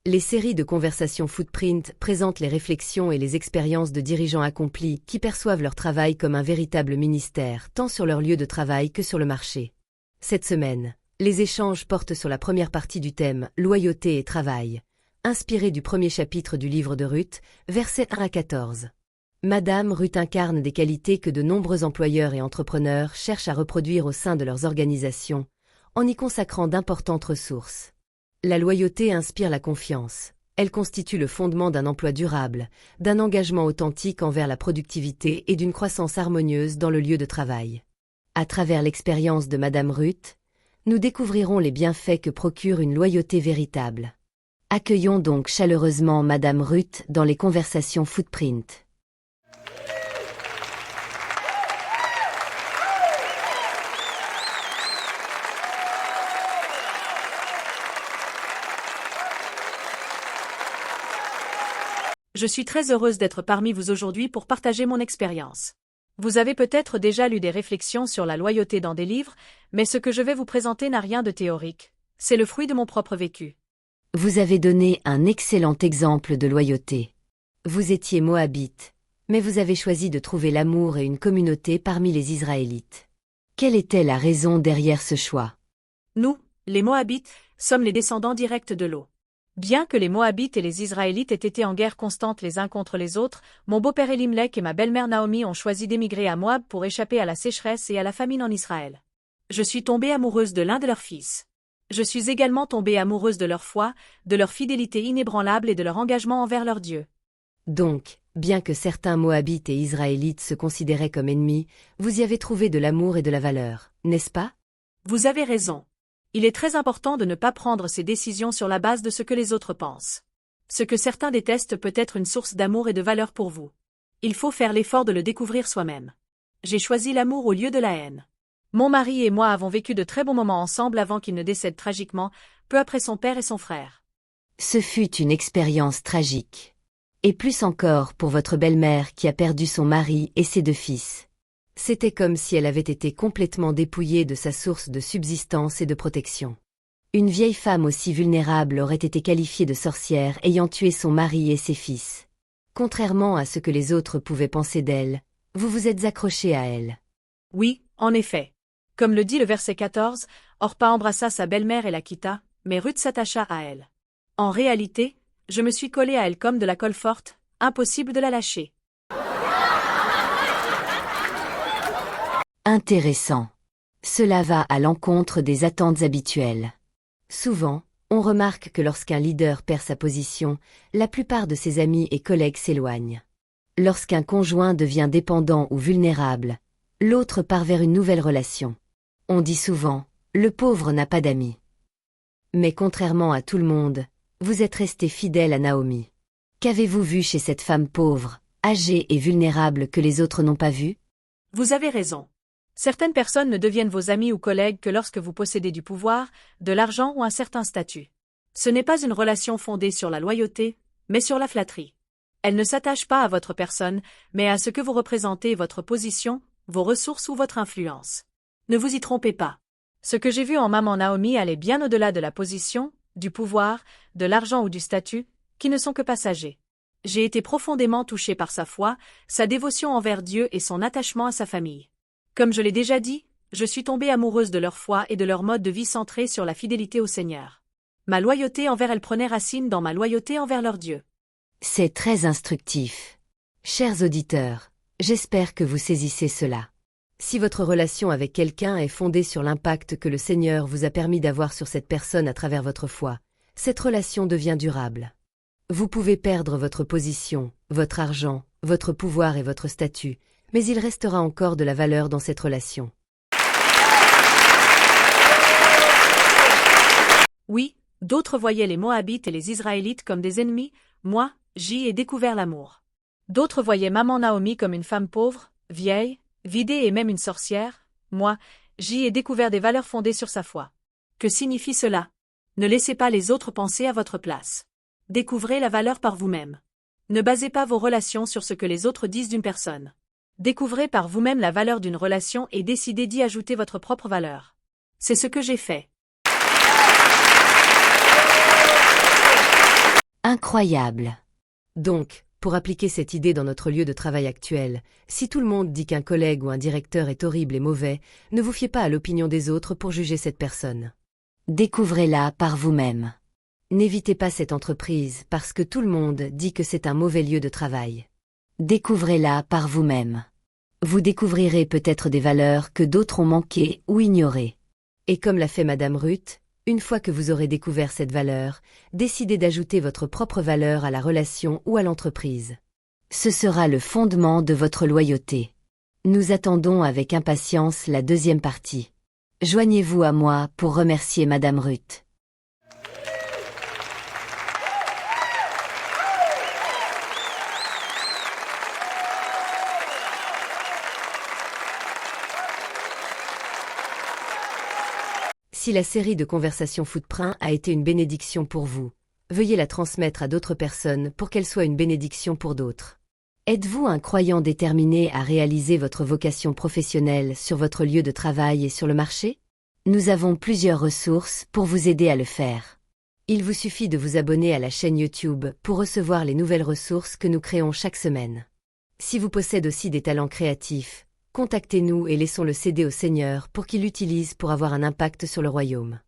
Les séries de conversations Footprint présentent les réflexions et les expériences de dirigeants accomplis qui perçoivent leur travail comme un véritable ministère, tant sur leur lieu de travail que sur le marché. Cette semaine, les échanges portent sur la première partie du thème « Loyauté et travail », inspiré du premier chapitre du livre de Ruth, versets 1 à 14. Madame Ruth incarne des qualités que de nombreux employeurs et entrepreneurs cherchent à reproduire au sein de leurs organisations, en y consacrant d'importantes ressources. La loyauté inspire la confiance. Elle constitue le fondement d'un emploi durable, d'un engagement authentique envers la productivité et d'une croissance harmonieuse dans le lieu de travail. À travers l'expérience de Madame Ruth, nous découvrirons les bienfaits que procure une loyauté véritable. Accueillons donc chaleureusement Madame Ruth dans les conversations Footprint. Je suis très heureuse d'être parmi vous aujourd'hui pour partager mon expérience. Vous avez peut-être déjà lu des réflexions sur la loyauté dans des livres, mais ce que je vais vous présenter n'a rien de théorique. C'est le fruit de mon propre vécu. Vous avez donné un excellent exemple de loyauté. Vous étiez Moabite, mais vous avez choisi de trouver l'amour et une communauté parmi les Israélites. Quelle était la raison derrière ce choix? Nous, les Moabites, sommes les descendants directs de Lot. Bien que les Moabites et les Israélites aient été en guerre constante les uns contre les autres, mon beau-père Elimelech et ma belle-mère Naomi ont choisi d'émigrer à Moab pour échapper à la sécheresse et à la famine en Israël. Je suis tombée amoureuse de l'un de leurs fils. Je suis également tombée amoureuse de leur foi, de leur fidélité inébranlable et de leur engagement envers leur Dieu. Donc, bien que certains Moabites et Israélites se considéraient comme ennemis, vous y avez trouvé de l'amour et de la valeur, n'est-ce pas? Vous avez raison. Il est très important de ne pas prendre ses décisions sur la base de ce que les autres pensent. Ce que certains détestent peut être une source d'amour et de valeur pour vous. Il faut faire l'effort de le découvrir soi-même. J'ai choisi l'amour au lieu de la haine. Mon mari et moi avons vécu de très bons moments ensemble avant qu'il ne décède tragiquement, peu après son père et son frère. Ce fut une expérience tragique. Et plus encore pour votre belle-mère qui a perdu son mari et ses 2 fils. C'était comme si elle avait été complètement dépouillée de sa source de subsistance et de protection. Une vieille femme aussi vulnérable aurait été qualifiée de sorcière ayant tué son mari et ses fils. Contrairement à ce que les autres pouvaient penser d'elle, vous vous êtes accroché à elle. Oui, en effet. Comme le dit le verset 14, Orpa embrassa sa belle-mère et la quitta, mais Ruth s'attacha à elle. En réalité, je me suis collée à elle comme de la colle forte, impossible de la lâcher. Intéressant. Cela va à l'encontre des attentes habituelles. Souvent, on remarque que lorsqu'un leader perd sa position, la plupart de ses amis et collègues s'éloignent. Lorsqu'un conjoint devient dépendant ou vulnérable, l'autre part vers une nouvelle relation. On dit souvent, le pauvre n'a pas d'amis. Mais contrairement à tout le monde, vous êtes resté fidèle à Naomi. Qu'avez-vous vu chez cette femme pauvre, âgée et vulnérable que les autres n'ont pas vu? Vous avez raison. Certaines personnes ne deviennent vos amis ou collègues que lorsque vous possédez du pouvoir, de l'argent ou un certain statut. Ce n'est pas une relation fondée sur la loyauté, mais sur la flatterie. Elle ne s'attache pas à votre personne, mais à ce que vous représentez, votre position, vos ressources ou votre influence. Ne vous y trompez pas. Ce que j'ai vu en maman Naomi allait bien au-delà de la position, du pouvoir, de l'argent ou du statut, qui ne sont que passagers. J'ai été profondément touchée par sa foi, sa dévotion envers Dieu et son attachement à sa famille. Comme je l'ai déjà dit, je suis tombée amoureuse de leur foi et de leur mode de vie centré sur la fidélité au Seigneur. Ma loyauté envers elles prenait racine dans ma loyauté envers leur Dieu. C'est très instructif. Chers auditeurs, j'espère que vous saisissez cela. Si votre relation avec quelqu'un est fondée sur l'impact que le Seigneur vous a permis d'avoir sur cette personne à travers votre foi, cette relation devient durable. Vous pouvez perdre votre position, votre argent, votre pouvoir et votre statut, mais il restera encore de la valeur dans cette relation. Oui, d'autres voyaient les Moabites et les Israélites comme des ennemis, moi, j'y ai découvert l'amour. D'autres voyaient maman Naomi comme une femme pauvre, vieille, vidée et même une sorcière, moi, j'y ai découvert des valeurs fondées sur sa foi. Que signifie cela? Ne laissez pas les autres penser à votre place. Découvrez la valeur par vous-même. Ne basez pas vos relations sur ce que les autres disent d'une personne. Découvrez par vous-même la valeur d'une relation et décidez d'y ajouter votre propre valeur. C'est ce que j'ai fait. Incroyable. Donc, pour appliquer cette idée dans notre lieu de travail actuel, si tout le monde dit qu'un collègue ou un directeur est horrible et mauvais, ne vous fiez pas à l'opinion des autres pour juger cette personne. Découvrez-la par vous-même. N'évitez pas cette entreprise parce que tout le monde dit que c'est un mauvais lieu de travail. Découvrez-la par vous-même. Vous découvrirez peut-être des valeurs que d'autres ont manquées ou ignorées. Et comme l'a fait Madame Ruth, une fois que vous aurez découvert cette valeur, décidez d'ajouter votre propre valeur à la relation ou à l'entreprise. Ce sera le fondement de votre loyauté. Nous attendons avec impatience la deuxième partie. Joignez-vous à moi pour remercier Madame Ruth. Si la série de conversations Footprint a été une bénédiction pour vous, veuillez la transmettre à d'autres personnes pour qu'elle soit une bénédiction pour d'autres. Êtes-vous un croyant déterminé à réaliser votre vocation professionnelle sur votre lieu de travail et sur le marché? Nous avons plusieurs ressources pour vous aider à le faire. Il vous suffit de vous abonner à la chaîne YouTube pour recevoir les nouvelles ressources que nous créons chaque semaine. Si vous possédez aussi des talents créatifs, contactez-nous et laissons-le céder au Seigneur pour qu'il l'utilise pour avoir un impact sur le royaume.